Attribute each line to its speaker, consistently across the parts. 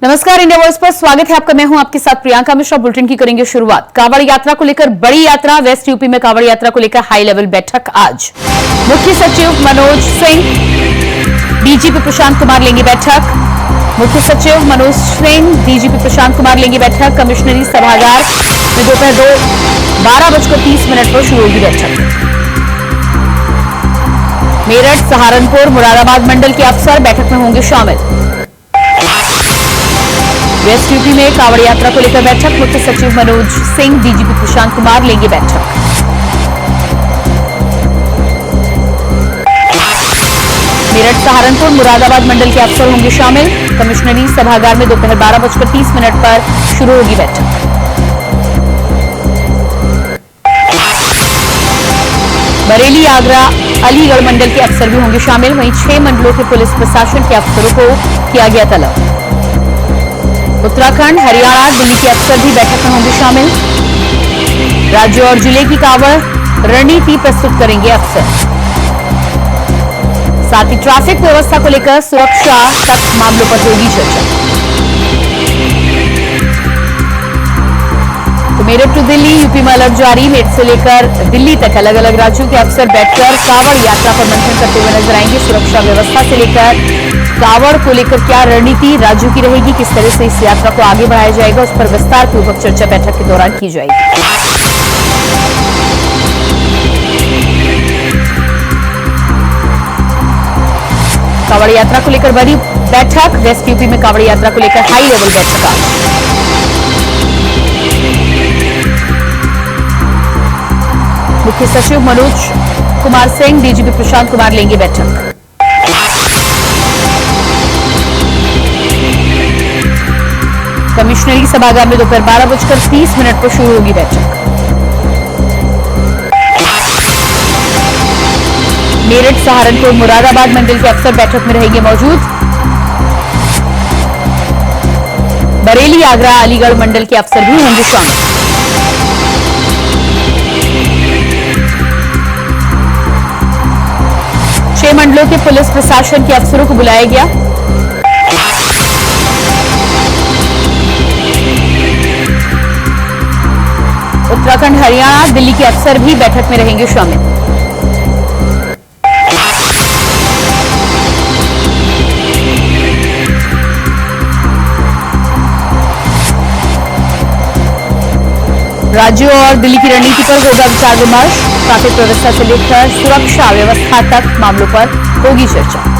Speaker 1: नमस्कार, India voice पर स्वागत है आपका। मैं हूं आपके साथ प्रियंका मिश्रा। बुलेटिन की करेंगे शुरुआत। कांवड़ यात्रा को लेकर बड़ी यात्रा। वेस्ट यूपी में कांवड़ यात्रा को लेकर हाई लेवल बैठक आज। मुख्य सचिव मनोज सिंह, डीजीपी प्रशांत कुमार लेंगे बैठक। मुख्य सचिव मनोज सिंह, डीजीपी प्रशांत कुमार लेंगे बैठक। कमिश्नरी सभागार में दोपहर 12:30 पर शुरू होगी बैठक। मेरठ, सहारनपुर, मुरादाबाद मंडल के अफसर बैठक में होंगे शामिल। वेस्ट यूपी में कांवड़ यात्रा को लेकर बैठक। मुख्य सचिव मनोज सिंह, डीजीपी प्रशांत कुमार लेंगे बैठक। मेरठ, सहारनपुर, मुरादाबाद मंडल के अफसर होंगे शामिल। कमिश्नरी सभागार में दोपहर 12:30 पर शुरू होगी बैठक। बरेली, आगरा, अलीगढ़ मंडल के अफसर भी होंगे शामिल। वहीं 6 मंडलों के पुलिस प्रशासन के अफसरों को किया गया तलब। उत्तराखंड, हरियाणा, दिल्ली के अफसर भी बैठक में होंगे शामिल। राज्य और जिले की कांवड़ रणनीति प्रस्तुत करेंगे अफसर। साथ ही ट्रैफिक व्यवस्था को लेकर सुरक्षा तक मामलों पर होगी चर्चा। तो मेरठ टू दिल्ली, यूपी में अलर्ट जारी। मेरठ से लेकर दिल्ली तक अलग अलग राज्यों के अफसर बैठकर कांवड़ यात्रा पर मंथन करते हुए नजर आएंगे। सुरक्षा व्यवस्था से लेकर कांवड़ को लेकर क्या रणनीति राज्यों की रहेगी, किस तरह से इस यात्रा को आगे बढ़ाया जाएगा, उस पर विस्तार पूर्वक चर्चा बैठक के दौरान की जाएगी। कांवड़ यात्रा को लेकर बड़ी बैठक। वेस्ट यूपी में कांवड़ यात्रा को लेकर हाई लेवल बैठक आज। मुख्य सचिव मनोज कुमार सिंह, डीजीपी प्रशांत कुमार लेंगे बैठक। कमिश्नरी सभागार में दोपहर 12:30 पर शुरू होगी बैठक। मेरठ, सहारनपुर, मुरादाबाद मंडल के अफसर बैठक में रहेंगे मौजूद। बरेली, आगरा, अलीगढ़ मंडल के अफसर भी होंगे शामिल। छह मंडलों के पुलिस प्रशासन के अफसरों को बुलाया गया। उत्तराखंड, हरियाणा, दिल्ली के अफसर भी बैठक में रहेंगे शामिल। राज्यों और दिल्ली की रणनीति पर होगा विचार विमर्श। ट्रैफिक व्यवस्था से लेकर सुरक्षा व्यवस्था तक मामलों पर होगी चर्चा।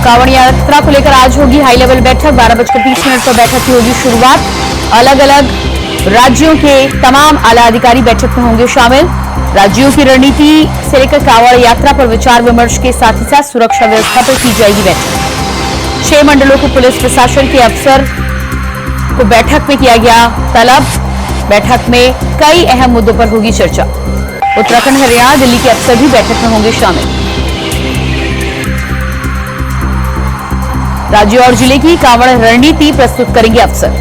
Speaker 1: कांवड़ यात्रा को लेकर आज होगी हाई लेवल बैठक। 12:30 पर बैठक की होगी शुरुआत। अलग अलग राज्यों के तमाम आला अधिकारी बैठक में होंगे शामिल। राज्यों की रणनीति से लेकर कांवड़ यात्रा पर विचार विमर्श के साथ ही साथ सुरक्षा व्यवस्था पर की जाएगी बैठक। 6 मंडलों के पुलिस प्रशासन के अफसर को बैठक में किया गया तलब। बैठक में कई अहम मुद्दों पर होगी चर्चा। उत्तराखंड, हरियाणा, दिल्ली के अफसर भी बैठक में होंगे शामिल। राज्य और जिले की कांवड़ रणनीति प्रस्तुत करेंगे अफसर।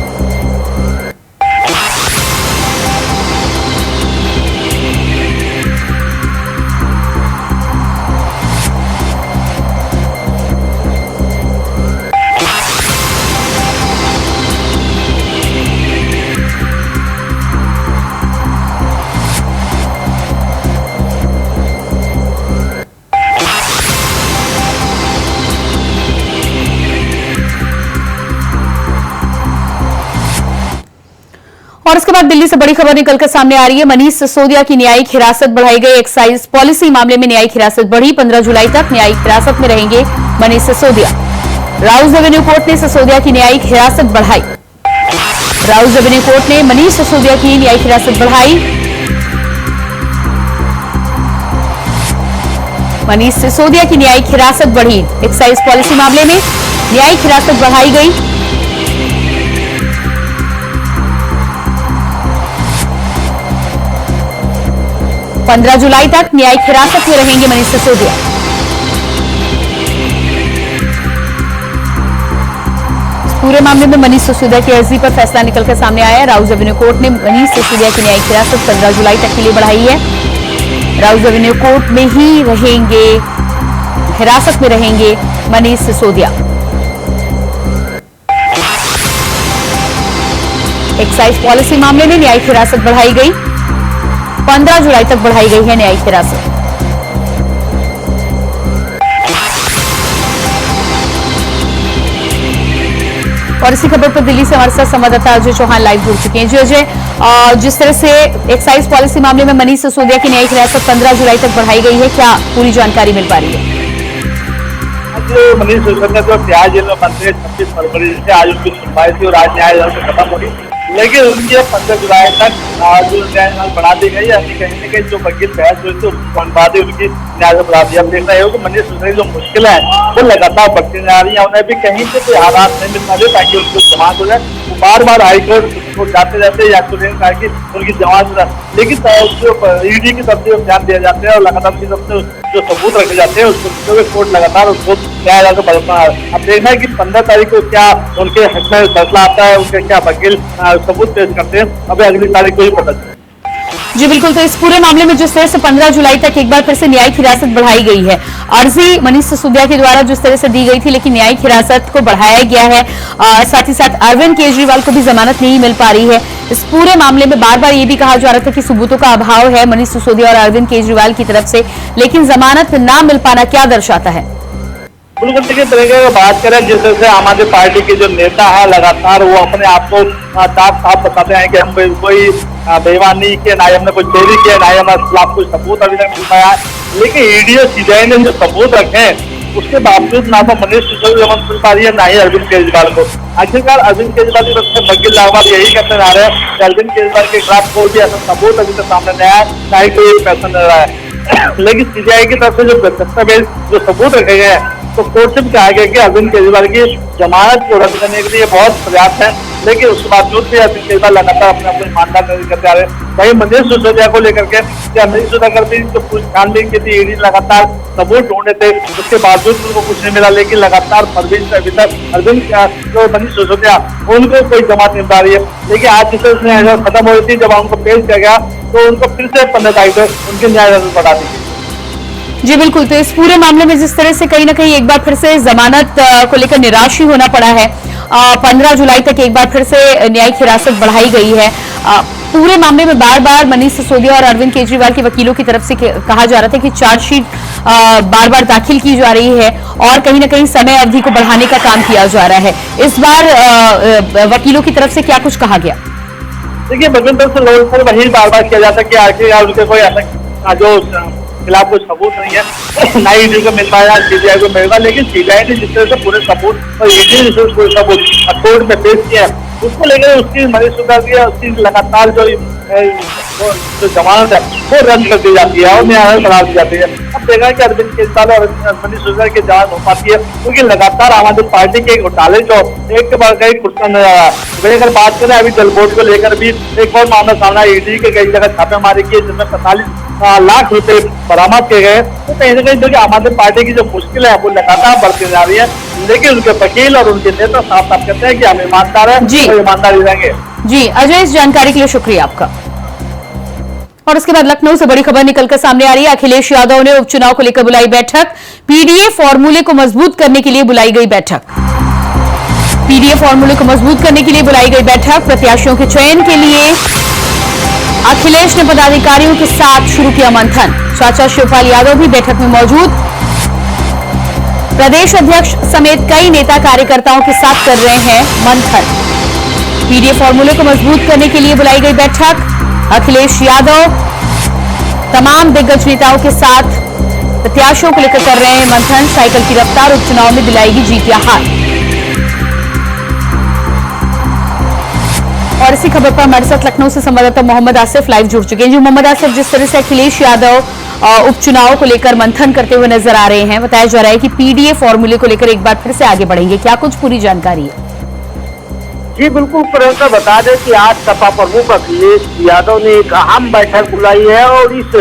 Speaker 1: और इसके बाद दिल्ली से बड़ी खबर निकलकर सामने आ रही है। मनीष सिसोदिया की न्यायिक हिरासत बढ़ाई गई। एक्साइज पॉलिसी मामले में न्यायिक हिरासत बढ़ी। 15 जुलाई तक न्यायिक हिरासत में रहेंगे मनीष सिसोदिया। राउज रेवेन्यू कोर्ट ने सिसोदिया की न्यायिक हिरासत बढ़ाई। राउज रेवेन्यू कोर्ट ने मनीष सिसोदिया की न्यायिक हिरासत बढ़ाई। मनीष सिसोदिया की न्यायिक हिरासत बढ़ी। एक्साइज पॉलिसी मामले में न्यायिक हिरासत बढ़ाई गई। पंद्रह जुलाई तक न्यायिक हिरासत में रहेंगे मनीष सिसोदिया। पूरे मामले में मनीष सिसोदिया की अर्जी पर फैसला निकलकर सामने आया है। राउज एवेन्यू कोर्ट ने मनीष सिसोदिया की न्यायिक हिरासत 15 जुलाई तक के लिए बढ़ाई है। राउज एवेन्यू कोर्ट में ही रहेंगे, हिरासत में रहेंगे मनीष सिसोदिया। एक्साइज पॉलिसी मामले में न्यायिक हिरासत बढ़ाई गई। 15 जुलाई तक बढ़ाई गई है न्यायिक हिरासत। और इसी खबर पर दिल्ली से हमारे साथ संवाददाता अजय चौहान लाइव जुड़ चुके हैं। जी अजय, जिस तरह से एक्साइज पॉलिसी मामले में मनीष सिसोदिया की न्यायिक हिरासत 15 जुलाई तक बढ़ाई गई है, क्या पूरी जानकारी मिल पा रही है?
Speaker 2: मनीष सिसोदिया तो तिहाड़ जेल में बंद थे 26 फरवरी से। आज उनकी सुनवाई थी और आज न्यायालय में खत्म हो गई, लेकिन उनकी 15 जुलाई तक जो न्यायालय बढ़ा दी गई है। कहीं न कहीं जो वकील बहस हुई थी उसके बाद उनकी न्यायालय बढ़ा दिया। देख रहे हो कि मनीष सिसोदिया जो मुश्किल है वो लगातार बढ़ती जा रही है। उन्हें भी कहीं से कोई आवाज नहीं मिल पा रही ताकि उनको जमानत हो जाए। बार बार हाईकोर्ट जाते रहते या तो ताकि उनकी जमानत हो जाए, लेकिन जो ईडी की तरफ से ध्यान दिया जाते हैं और लगातार उनकी तरफ से जो सबूत रखे जाते हैं उसको कोर्ट लगातार उसको न्यायालय को बढ़ता है। अब देखना है कि 15 तारीख को क्या उनके हक में फैसला आता है, उनके क्या वकील सबूत पेश करते हैं, अभी अगली तारीख को ही पता चलेगा।
Speaker 1: जी बिल्कुल, तो इस पूरे मामले में जिस तरह से 15 जुलाई तक एक बार फिर से न्यायिक हिरासत बढ़ाई गई है, अर्जी मनीष सिसोदिया के द्वारा जिस तरह से दी गई थी, लेकिन न्यायिक हिरासत को बढ़ाया गया है। साथ ही साथ अरविंद केजरीवाल को भी जमानत नहीं मिल पा रही है। इस पूरे मामले में बार बार ये भी कहा जा रहा था कि सबूतों का अभाव है मनीष सिसोदिया और अरविंद केजरीवाल की तरफ से, लेकिन जमानत न मिल पाना क्या दर्शाता है?
Speaker 2: बिल्कुल, देखिए तरीके की बात करें जिस तरह से आम आदमी पार्टी के जो नेता है लगातार वो अपने आप को साफ साफ बताते हैं कि हम कोई बेईमानी के ना ही हमने कोई चोरी किया, ना ही हमारे खिलाफ कोई सबूत अभी तक मिल पाया है। लेकिन ईडी और सीबीआई ने जो सबूत रखे हैं उसके बावजूद ना तो मनीष सिसोदिया जमानत मिल पा रही है, ना ही अरविंद केजरीवाल को। आखिरकार अरविंद केजरीवाल की तरफ से वकील लाहौर यही कहते जा रहे हैं कि अरविंद केजरीवाल के खिलाफ कोई भी ऐसा सबूत अभी तक सामने नहीं आया, ना ही कोई फैसला मिल रहा है। लेकिन सीबीआई की तरफ से जो दस्तावेज जो सबूत रखे गए हैं तो कोर्ट से भी कहा गया कि अरविंद केजरीवाल की जमानत को रद्द करने के लिए बहुत पर्याप्त है, लेकिन उसके बावजूद भी अरविंद केजरीवाल लगातार अपने ईमानदार करते आ रहे हैं। वही मनीष सिसोदिया को लेकर के मनीष सिसोदिया भी जो छानबीन की थी, ईडी लगातार सबूत ढूंढे थे, उसके बावजूद उनको कुछ नहीं मिला। लेकिन लगातार फरवरी से अभी तक अरविंद जो मनीष सिसोदिया उनको कोई जमानत नहीं मिल रही है। लेकिन आज जिससे खत्म हो रही थी, जब उनको पेश किया गया तो उनको फिर से 15 तारीख तक उनकी न्यायालय बढ़ा दी गई।
Speaker 1: जी बिल्कुल, तो इस पूरे मामले में जिस तरह से कहीं ना कहीं एक बार फिर से जमानत को लेकर निराश ही होना पड़ा है। 15 जुलाई तक एक बार फिर से न्यायिक हिरासत बढ़ाई गई है। पूरे मामले में बार बार मनीष सिसोदिया और अरविंद केजरीवाल के वकीलों की तरफ से कहा जा रहा था कि चार्जशीट बार बार दाखिल की जा रही है और कहीं ना कहीं समय अवधि को बढ़ाने का काम किया जा रहा है। इस बार वकीलों की तरफ से क्या कुछ कहा गया?
Speaker 2: देखिए, वकील तरफ से लोगों पर वही बार बार किया जाता है कि आखिरकार उनके कोई ऐसा जो खिलाफ कोई सबूत नहीं है, ना ईडी को मिल पाएगा, सीबीआई को मिलेगा। लेकिन सीबीआई ने जिस तरह से पूरे सबूत और ईडी ने पूरे सबूत कोर्ट में पेश किया उसको लेकर उसकी मनीष सिसोदिया उसकी लगातार जो जमानत है वो रद्द कर दी जाती है और न्यायालय बढ़ा दी जाती है। अब देखा कि अरविंद केजरीवाल और मनीष सिसोदिया की जमानत हो पाती है, क्योंकि लगातार आम आदमी पार्टी के घोटाले जो एक के बाद कई खुर्सा नजर आ रहा है। वही अगर बात करें अभी जल बोर्ड को लेकर भी एक और मामला सामने, ईडी के कई जगह छापेमारी की जिसमें 45 लाख रुपए बरामद किए गए। तो कहीं ना कहीं जो आम आदमी पार्टी की जो मुश्किल है वो लगातार बढ़ती जा रही है। लेकिन उनके वकील और उनके नेता साफ साफ कहते हैं कि हम ईमानदार हैं और ईमानदारी रहेंगे।
Speaker 1: जी अजय, इस जानकारी के लिए शुक्रिया आपका। और उसके बाद लखनऊ से बड़ी खबर निकलकर सामने आ रही है। अखिलेश यादव ने उपचुनाव को लेकर बुलाई बैठक। पीडीए फॉर्मूले को मजबूत करने के लिए बुलाई गई बैठक। पीडीए फॉर्मूले को मजबूत करने के लिए बुलाई गई बैठक। प्रत्याशियों के चयन के लिए अखिलेश ने पदाधिकारियों के साथ शुरू किया मंथन। चाचा शिवपाल यादव भी बैठक में मौजूद। प्रदेश अध्यक्ष समेत कई नेता कार्यकर्ताओं के साथ कर रहे हैं मंथन। पीडीए फॉर्मूले को मजबूत करने के लिए बुलाई गई बैठक। अखिलेश यादव तमाम दिग्गज नेताओं के साथ प्रत्याशियों को लेकर कर रहे हैं मंथन। साइकिल की रफ्तार उपचुनाव में दिलाएगी जीत या हार। और इसी खबर पर हमारे साथ लखनऊ से संवाददाता मोहम्मद आसिफ लाइव जुड़ चुके हैं। जी मोहम्मद आसिफ, जिस तरह से अखिलेश यादव उपचुनाव को लेकर मंथन करते हुए नजर आ रहे हैं। बताया जा रहा है कि पीडीए फॉर्मूले को लेकर एक बार फिर से आगे बढ़ेंगे। क्या कुछ पूरी जानकारी है?
Speaker 3: जी बिल्कुल प्रियंका, बता दें कि आज सपा प्रमुख अखिलेश यादव ने एक अहम बैठक बुलाई है और इस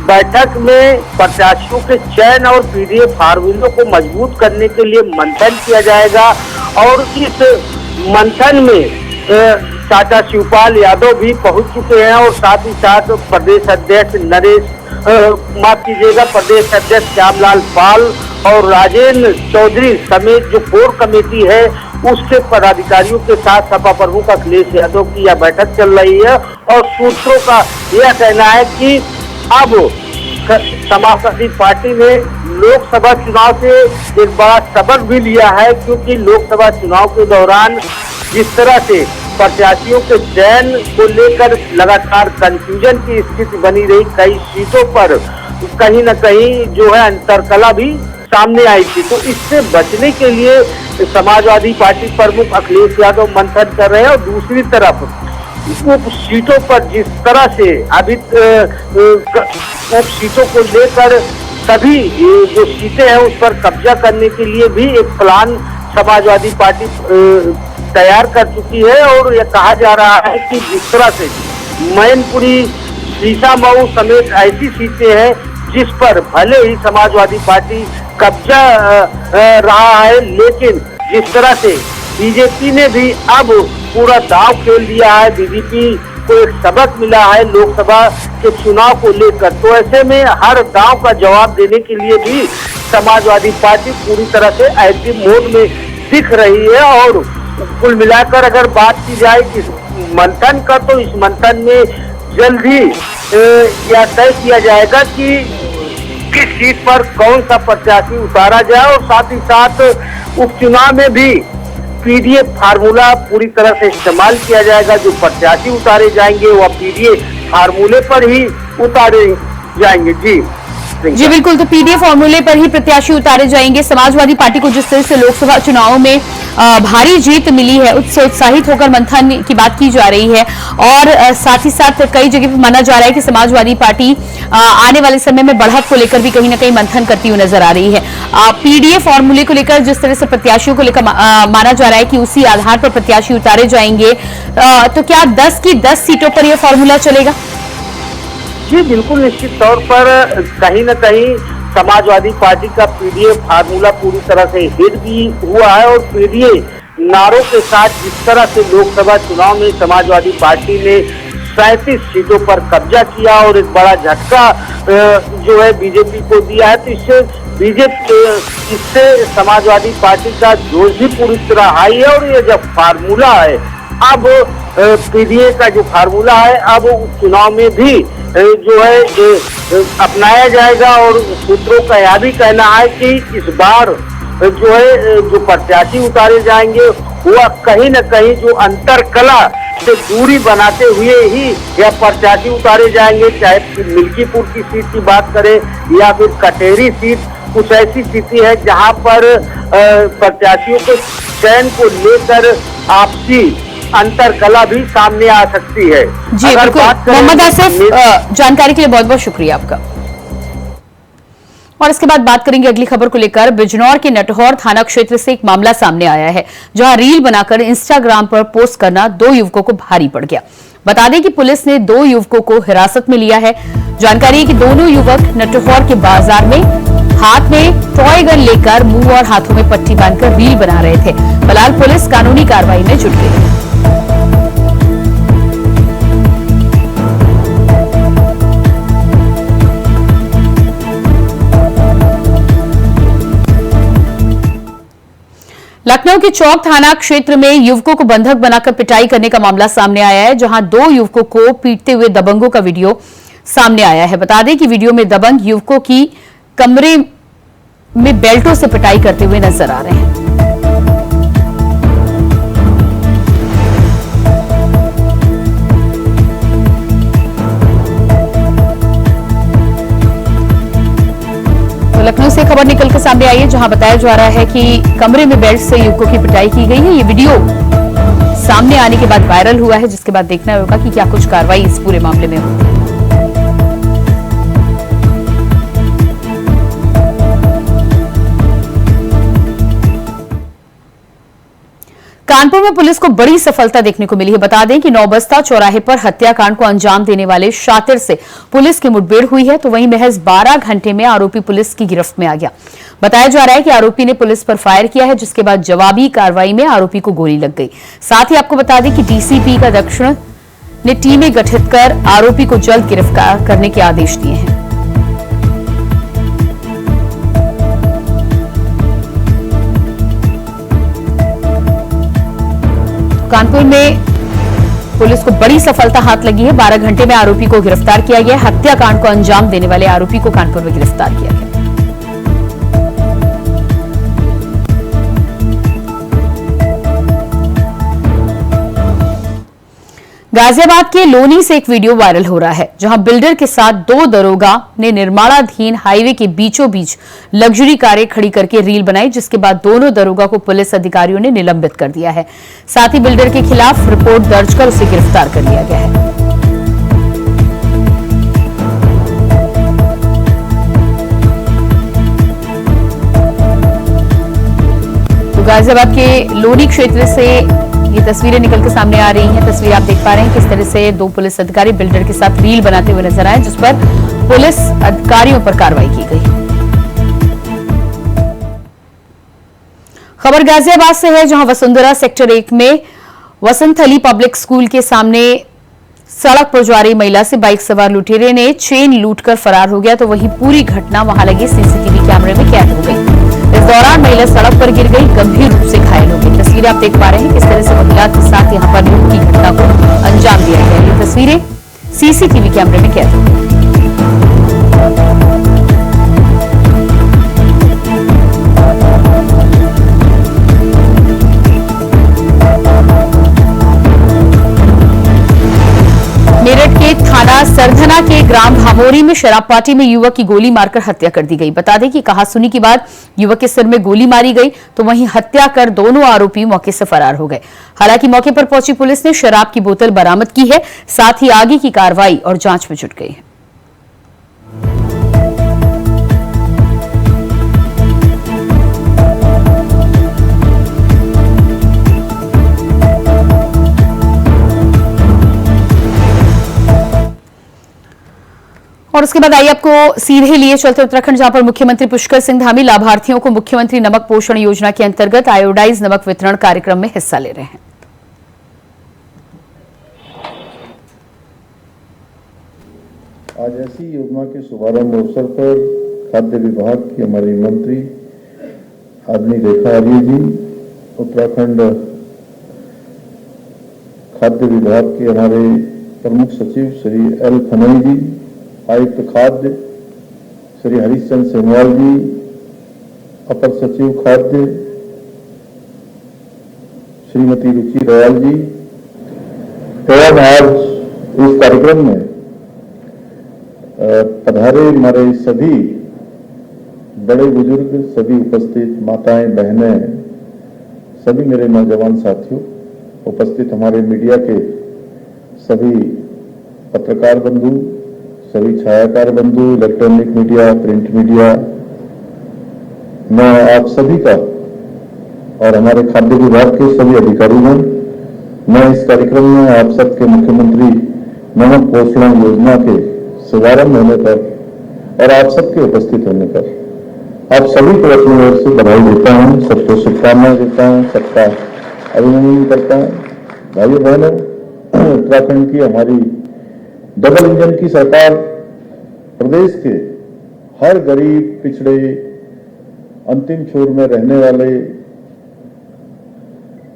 Speaker 3: बैठक में प्रत्याशियों के चयन और पीडीए फार्मूलों को मजबूत करने के लिए मंथन किया जाएगा। और इस मंथन में चाचा शिवपाल यादव भी पहुंच चुके हैं और साथ ही साथ प्रदेश अध्यक्ष प्रदेश अध्यक्ष श्यामलाल पाल और राजेंद्र चौधरी समेत जो कोर कमेटी है उसके पदाधिकारियों के साथ सपा प्रमुख अखिलेश यादव की यह बैठक चल रही है। और सूत्रों का यह कहना है कि अब समाजवादी पार्टी ने लोकसभा चुनाव से एक बड़ा सबक भी लिया है, क्योंकि लोकसभा चुनाव के दौरान जिस तरह से प्रत्याशियों के चयन को लेकर लगातार कंफ्यूजन की स्थिति बनी रही, कई सीटों पर कहीं न कहीं जो है अंतरकला भी सामने आई थी। तो इससे बचने के लिए समाजवादी पार्टी प्रमुख अखिलेश यादव मंथन कर रहे हैं। और दूसरी तरफ उप सीटों पर जिस तरह से अभी उप सीटों को लेकर सभी जो सीटें हैं उस पर कब्जा करने के लिए भी एक प्लान समाजवादी पार्टी तैयार कर चुकी है। और यह कहा जा रहा है कि जिस तरह से मैनपुरी, शीशामऊ समेत ऐसी सीटें हैं जिस पर भले ही समाजवादी पार्टी कब्जा रहा है, लेकिन जिस तरह से बीजेपी ने भी अब पूरा दांव खेल दिया है, बीजेपी को एक सबक मिला है लोकसभा के चुनाव को लेकर, तो ऐसे में हर दांव का जवाब देने के लिए भी समाजवादी पार्टी पूरी तरह से एक्टिव मोड में दिख रही है। और कुल मिलाकर अगर बात की जाए इस मंथन का, तो इस मंथन में जल्द ही यह तय किया जाएगा कि किस सीट पर कौन सा प्रत्याशी उतारा जाए। और साथ ही साथ उपचुनाव में भी पीडीए फार्मूला पूरी तरह से इस्तेमाल किया जाएगा। जो प्रत्याशी उतारे जाएंगे वह पीडीए फार्मूले पर ही उतारे जाएंगे। जी
Speaker 1: बिल्कुल, तो पीडीए फॉर्मूले पर ही प्रत्याशी उतारे जाएंगे। समाजवादी पार्टी को जिस तरह से लोकसभा चुनाव में भारी जीत मिली है, उससे उत्साहित होकर मंथन की बात की जा रही है। और साथ ही साथ कई जगह पर माना जा रहा है कि समाजवादी पार्टी आने वाले समय में बढ़त को लेकर भी कहीं ना कहीं मंथन करती हुई नजर आ रही है। पीडीए फॉर्मूले को लेकर जिस तरह से प्रत्याशियों को लेकर माना जा रहा है कि उसी आधार पर प्रत्याशी उतारे जाएंगे, तो क्या 10 की 10 सीटों पर यह फॉर्मूला चलेगा?
Speaker 3: जी बिल्कुल, निश्चित तौर पर कहीं न कहीं समाजवादी पार्टी का पीडीए फार्मूला पूरी तरह से हिट भी हुआ है। और पीडीए नारों के साथ जिस तरह से लोकसभा चुनाव में समाजवादी पार्टी ने 37 सीटों पर कब्जा किया और एक बड़ा झटका जो है बीजेपी को दिया है, तो इससे समाजवादी पार्टी का जोश भी पूरी तरह हाई है। और ये जब फार्मूला है, अब पीडीए का जो फार्मूला है अब चुनाव में भी जो है अपनाया जाएगा। और सूत्रों का यह भी कहना है कि इस बार जो है जो प्रत्याशी उतारे जाएंगे वह कहीं न कहीं जो अंतरकला से दूरी बनाते हुए ही यह प्रत्याशी उतारे जाएंगे। चाहे मिल्कीपुर की सीट की बात करें या फिर कटेरी सीट, कुछ ऐसी स्थिति है जहां पर प्रत्याशियों के चयन को लेकर आपसी अंतरकला भी सामने आ सकती है।
Speaker 1: जी बिल्कुल, मोहम्मद आसिफ, जानकारी के लिए बहुत बहुत शुक्रिया आपका। और इसके बाद बात करेंगे अगली खबर को लेकर। बिजनौर के नटहौर थाना क्षेत्र से एक मामला सामने आया है, जहां रील बनाकर इंस्टाग्राम पर पोस्ट करना 2 युवकों को भारी पड़ गया। बता दें कि पुलिस ने 2 युवकों को हिरासत में लिया है। जानकारी है कि दोनों युवक नटहौर के बाजार में हाथ में टॉय गन लेकर मुंह और हाथों में पट्टी बांधकर रील बना रहे थे। फिलहाल पुलिस कानूनी कार्रवाई में जुट गई है। लखनऊ के चौक थाना क्षेत्र में युवकों को बंधक बनाकर पिटाई करने का मामला सामने आया है, जहां 2 युवकों को पीटते हुए दबंगों का वीडियो सामने आया है। बता दें कि वीडियो में दबंग युवकों की कमरे में बेल्टों से पिटाई करते हुए नजर आ रहे हैं। लखनऊ से खबर निकल कर सामने आई है, जहां बताया जा रहा है कि कमरे में बेल्ट से युवकों की पिटाई की गई है। ये वीडियो सामने आने के बाद वायरल हुआ है, जिसके बाद देखना होगा कि क्या कुछ कार्रवाई इस पूरे मामले में होगी। कानपुर में पुलिस को बड़ी सफलता देखने को मिली है। बता दें कि नौबस्ता चौराहे पर हत्याकांड को अंजाम देने वाले शातिर से पुलिस की मुठभेड़ हुई है, तो वहीं महज 12 घंटे में आरोपी पुलिस की गिरफ्त में आ गया। बताया जा रहा है कि आरोपी ने पुलिस पर फायर किया है, जिसके बाद जवाबी कार्रवाई में आरोपी को गोली लग गई। साथ ही आपको बता दें कि डीसीपी का दक्षिण ने टीमें गठित कर आरोपी को जल्द गिरफ्तार करने के आदेश दिए हैं। कानपुर में पुलिस को बड़ी सफलता हाथ लगी है। 12 घंटे में आरोपी को गिरफ्तार किया गया। हत्याकांड को अंजाम देने वाले आरोपी को कानपुर में गिरफ्तार किया गया। गाजियाबाद के लोनी से एक वीडियो वायरल हो रहा है, जहां बिल्डर के साथ 2 दरोगा ने निर्माणाधीन हाईवे के बीचों बीच लग्जरी कारें खड़ी करके रील बनाई, जिसके बाद दोनों दरोगा को पुलिस अधिकारियों ने निलंबित कर दिया है। साथ ही बिल्डर के खिलाफ रिपोर्ट दर्ज कर उसे गिरफ्तार कर लिया गया है। तो गाजियाबाद के लोनी क्षेत्र से ये तस्वीरें निकल के सामने आ रही हैं। तस्वीर आप देख पा रहे हैं किस तरह से 2 पुलिस अधिकारी बिल्डर के साथ रील बनाते हुए नजर आए, जिस पर पुलिस अधिकारियों पर कार्रवाई की गई। खबर गाजियाबाद से है, जहां वसुंधरा सेक्टर 1 में वसंत अली पब्लिक स्कूल के सामने सड़क पर जा रही महिला से बाइक सवार लुटेरे ने चेन लूटकर फरार हो गया, तो वहीं पूरी घटना वहां लगे सीसीटीवी कैमरे में कैद हो गई। इस दौरान महिला सड़क पर गिर गई, गंभीर रूप से घायल हो गई। तस्वीरें आप देख पा रहे हैं किस तरह से महिला के साथ यहां पर लूट की घटना को अंजाम दिया गया। ये तस्वीरें सीसीटीवी कैमरे में कैद हो गई। मेरठ के थाना सरधना के ग्राम भामोरी में शराब पार्टी में युवक की गोली मारकर हत्या कर दी गई। बता दें कि कहासुनी के बाद युवक के सिर में गोली मारी गई, तो वहीं हत्या कर दोनों आरोपी मौके से फरार हो गए। हालांकि मौके पर पहुंची पुलिस ने शराब की बोतल बरामद की है, साथ ही आगे की कार्रवाई और जांच में जुट गई है। और उसके बाद आइए आपको सीधे लिए चलते उत्तराखंड, जहां पर मुख्यमंत्री पुष्कर सिंह धामी लाभार्थियों को मुख्यमंत्री नमक पोषण योजना के अंतर्गत आयोडाइज नमक वितरण कार्यक्रम में हिस्सा ले रहे हैं।
Speaker 4: आज ऐसी योजना के शुभारंभ अवसर पर खाद्य विभाग की हमारी मंत्री आदरणीय रेखा आर्य जी, उत्तराखंड खाद्य विभाग के हमारे प्रमुख सचिव श्री एल खनई जी, आयुक्त खाद्य श्री हरीशचंद्र सेमवाल जी, अपर सचिव खाद्य श्रीमती रुचि दयाल जी एवं आज इस कार्यक्रम में पधारे हमारे सभी बड़े बुजुर्ग, सभी उपस्थित माताएं, बहनें, सभी मेरे नौजवान साथियों, उपस्थित हमारे मीडिया के सभी पत्रकार बंधु, सभी छायाकार बंधु, इलेक्ट्रॉनिक मीडिया, प्रिंट मीडिया, मैं आप सभी का और हमारे खाद्य विभाग के सभी अधिकारीगण, मैं इस कार्यक्रम में आप सबके मुख्यमंत्री नमक पोषण योजना के शुभारंभ होने पर और आप सबके उपस्थित होने पर आप सभी को अपनी ओर से बधाई देता हूं, सबको शुभकामनाएं देता हूं, सबका अभिनंदन करता हूं। भाइयों बहनों, उत्तराखंड की हमारी डबल इंजन की सरकार प्रदेश के हर गरीब, पिछड़े, अंतिम छोर में रहने वाले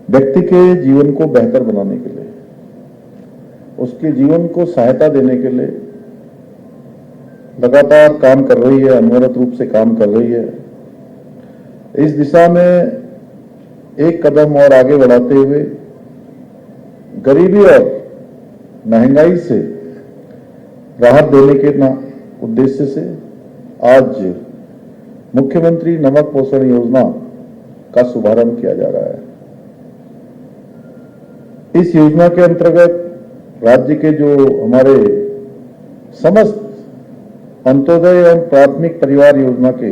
Speaker 4: व्यक्ति के जीवन को बेहतर बनाने के लिए, उसके जीवन को सहायता देने के लिए लगातार काम कर रही है, अनवरत रूप से काम कर रही है। इस दिशा में एक कदम और आगे बढ़ाते हुए गरीबी और महंगाई से राहत देने के उद्देश्य से आज मुख्यमंत्री नमक पोषण योजना का शुभारंभ किया जा रहा है। इस योजना के अंतर्गत राज्य के जो हमारे समस्त अंत्योदय एवं प्राथमिक परिवार योजना के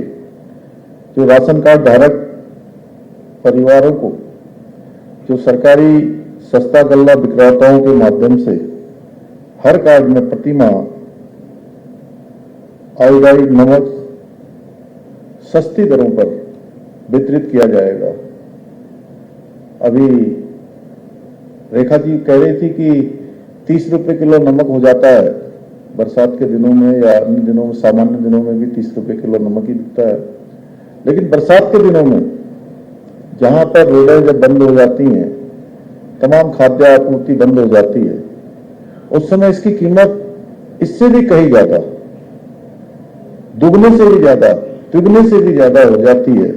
Speaker 4: जो राशन कार्ड धारक परिवारों को जो सरकारी सस्ता गल्ला विक्रेताओं के माध्यम से हर कार्ड में प्रति माह आयोडाइड नमक सस्ती दरों पर वितरित किया जाएगा। अभी रेखा जी कह रही थी कि 30 रुपए किलो नमक हो जाता है बरसात के दिनों में, या अन्य दिनों में, सामान्य दिनों में भी 30 रुपए किलो नमक ही बिकता है। लेकिन बरसात के दिनों में जहां पर रेलें जब बंद हो जाती हैं, तमाम खाद्य आपूर्ति बंद हो जाती है, उस समय इसकी कीमत इससे भी कहीं ज्यादा, दुगने से भी ज्यादा, तिगुने से भी ज्यादा हो जाती है।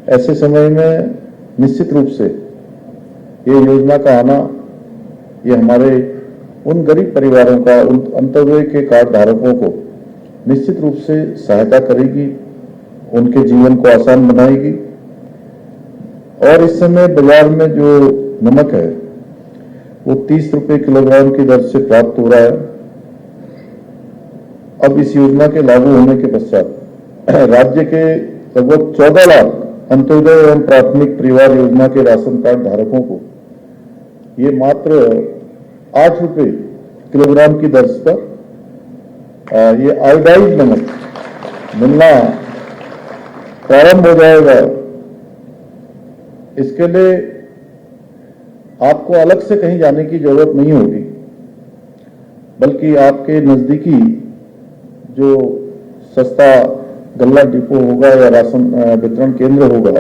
Speaker 4: ऐसे समय में निश्चित रूप से ये योजना का आना, ये हमारे उन गरीब परिवारों का, उन अंत्योदय के कार्ड धारकों को निश्चित रूप से सहायता करेगी, उनके जीवन को आसान बनाएगी। और इस समय बाजार में जो नमक है वो 30 रुपए किलोग्राम की दर से प्राप्त हो रहा है। अब इस योजना के लागू होने के पश्चात राज्य के लगभग 14 लाख अंत्योदय एवं प्राथमिक परिवार योजना के राशन कार्ड धारकों को ये मात्र 8 रुपए किलोग्राम की दर पर ये आयोडाइड नमक मिलना प्रारंभ हो जाएगा। इसके लिए आपको अलग से कहीं जाने की जरूरत नहीं होगी, बल्कि आपके नजदीकी जो सस्ता गल्ला डिपो होगा या राशन वितरण केंद्र होगा,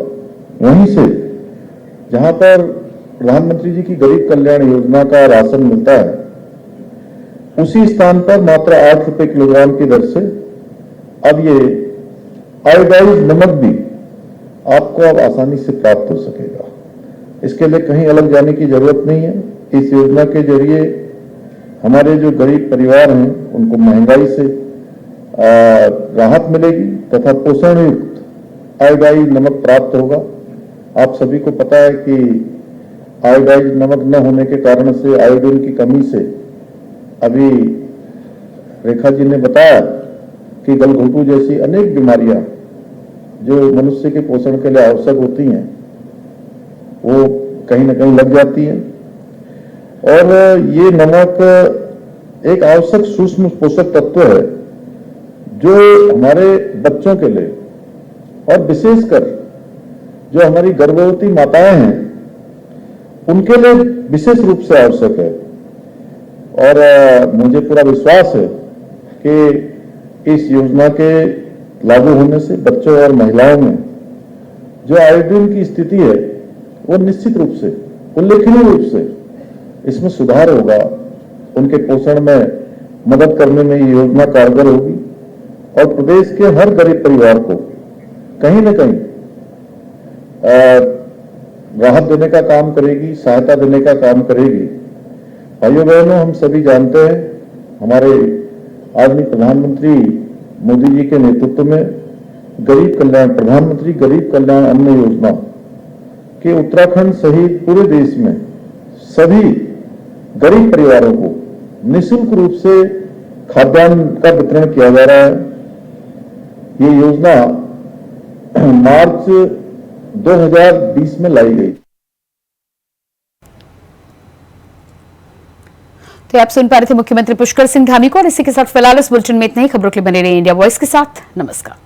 Speaker 4: वहीं से जहां पर प्रधानमंत्री जी की गरीब कल्याण योजना का राशन मिलता है, उसी स्थान पर मात्र 8 रुपए किलोग्राम की दर से अब ये आयोडाइड नमक भी आपको अब आसानी से प्राप्त हो सकेगा। इसके लिए कहीं अलग जाने की जरूरत नहीं है। इस योजना के जरिए हमारे जो गरीब परिवार हैं उनको महंगाई से राहत मिलेगी तथा पोषण युक्त आयोडाइड नमक प्राप्त होगा। आप सभी को पता है कि आयोडाइड नमक न होने के कारण से, आयोडीन की कमी से, अभी रेखा जी ने बताया कि गलघोटू जैसी अनेक बीमारियां जो मनुष्य के पोषण के लिए आवश्यक होती हैं वो कहीं ना कहीं लग जाती है। और ये नमक एक आवश्यक सूक्ष्म पोषक तत्व है जो हमारे बच्चों के लिए और विशेषकर जो हमारी गर्भवती माताएं हैं उनके लिए विशेष रूप से आवश्यक है। और मुझे पूरा विश्वास है कि इस योजना के लागू होने से बच्चों और महिलाओं में जो आयोडीन की स्थिति है वो निश्चित रूप से, उल्लेखनीय रूप से इसमें सुधार होगा। उनके पोषण में मदद करने में ये योजना कारगर होगी और प्रदेश के हर गरीब परिवार को कहीं न कहीं राहत देने का काम करेगी, सहायता देने का काम करेगी। भाइयों बहनों, हम सभी जानते हैं हमारे आदरणीय प्रधानमंत्री मोदी जी के नेतृत्व में प्रधानमंत्री गरीब कल्याण अन्न योजना के उत्तराखंड सहित पूरे देश में सभी गरीब परिवारों को निःशुल्क रूप से खाद्यान्न का वितरण किया जा रहा है। ये योजना मार्च 2020 में लाई गई।
Speaker 1: तो आप सुन पा रहे थे मुख्यमंत्री पुष्कर सिंह धामी को, और इसी के साथ फिलहाल इस बुलेटिन में इतना ही। खबरों के लिए बने रहिए इंडिया वॉइस के साथ। नमस्कार।